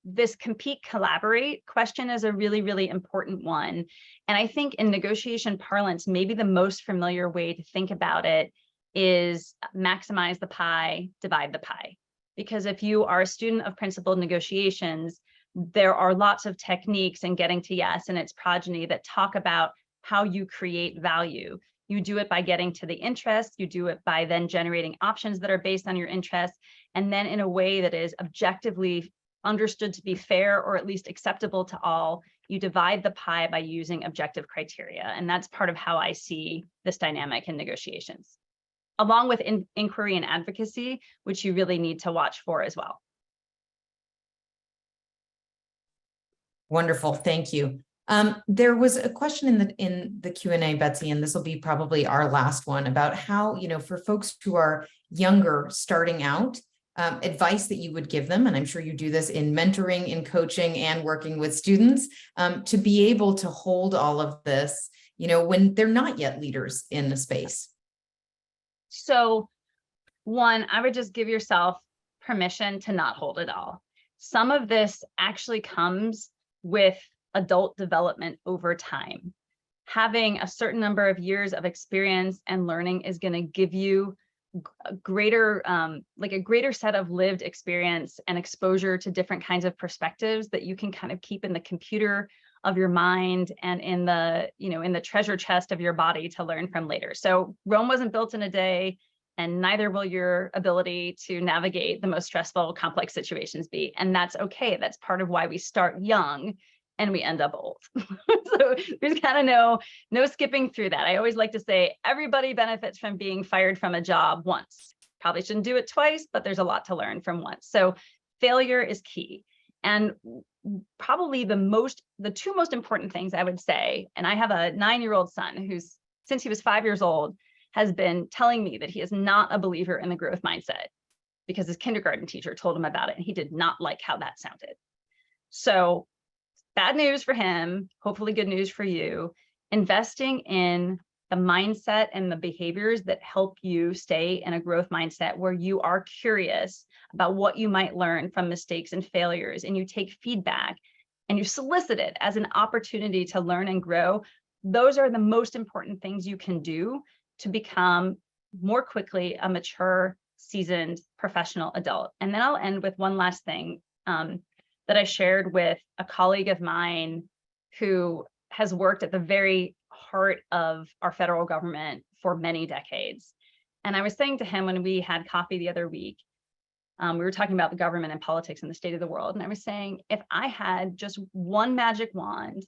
This compete, collaborate question is a really, really important one. And I think in negotiation parlance, maybe the most familiar way to think about it is maximize the pie, divide the pie. Because if you are a student of principled negotiations, there are lots of techniques in Getting to Yes and its progeny that talk about how you create value. You do it by getting to the interest. You do it by then generating options that are based on your interest, and then in a way that is objectively understood to be fair, or at least acceptable to all, you divide the pie by using objective criteria. And that's part of how I see this dynamic in negotiations, along with inquiry and advocacy, which you really need to watch for as well. Wonderful, thank you. There was a question in the Q&A, Betsy, and this will be probably our last one, about how, for folks who are younger, starting out, advice that you would give them, and I'm sure you do this in mentoring, in coaching, and working with students, to be able to hold all of this, when they're not yet leaders in the space. So one, I would just give yourself permission to not hold it all. Some of this actually comes with adult development over time. Having a certain number of years of experience and learning is going to give you a greater set of lived experience and exposure to different kinds of perspectives that you can kind of keep in the computer of your mind and in the, in the treasure chest of your body to learn from later. So Rome wasn't built in a day, and neither will your ability to navigate the most stressful, complex situations be. And that's okay. That's part of why we start young and we end up old. So there's kind of no skipping through that. I always like to say everybody benefits from being fired from a job once. Probably shouldn't do it twice, but there's a lot to learn from once. So failure is key. And probably the two most important things I would say, and I have a 9-year-old son who's, since he was 5 years old, has been telling me that he is not a believer in the growth mindset because his kindergarten teacher told him about it and he did not like how that sounded. So bad news for him, hopefully good news for you. Investing in the mindset and the behaviors that help you stay in a growth mindset where you are curious about what you might learn from mistakes and failures, and you take feedback and you solicit it as an opportunity to learn and grow. Those are the most important things you can do to become more quickly a mature, seasoned professional adult. And then I'll end with one last thing that I shared with a colleague of mine who has worked at the very heart of our federal government for many decades. And I was saying to him when we had coffee the other week, we were talking about the government and politics and the state of the world. And I was saying, if I had just one magic wand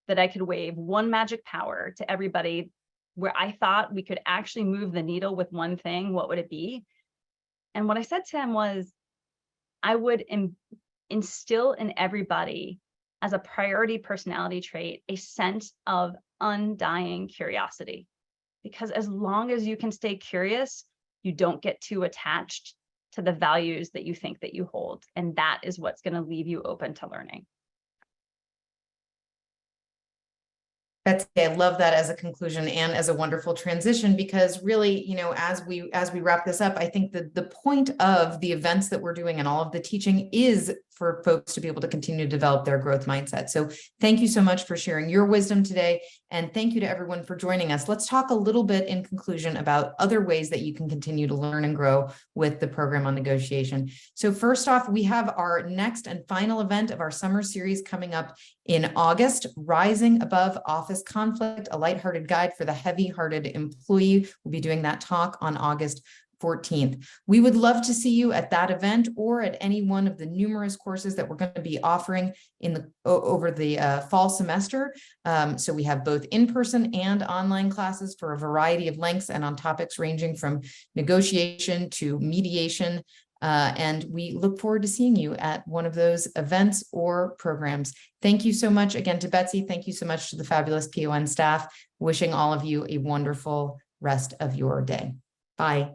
that I could wave, one magic power to everybody, where I thought we could actually move the needle with one thing, what would it be? And what I said to him was, I would instill in everybody as a priority personality trait, a sense of undying curiosity. Because as long as you can stay curious, you don't get too attached to the values that you think that you hold. And that is what's going to leave you open to learning. Betsy, I love that as a conclusion and as a wonderful transition, because really, as we wrap this up, I think that the point of the events that we're doing and all of the teaching is for folks to be able to continue to develop their growth mindset. So thank you so much for sharing your wisdom today. And thank you to everyone for joining us. Let's talk a little bit in conclusion about other ways that you can continue to learn and grow with the program on negotiation. So first off, we have our next and final event of our summer series coming up in August, Rising Above Office Conflict, a lighthearted guide for the heavy-hearted employee. We'll be doing that talk on August 14th. We would love to see you at that event or at any one of the numerous courses that we're going to be offering over the fall semester. So we have both in-person and online classes for a variety of lengths and on topics ranging from negotiation to mediation. And we look forward to seeing you at one of those events or programs. Thank you so much again to Betsy. Thank you so much to the fabulous PON staff. Wishing all of you a wonderful rest of your day. Bye.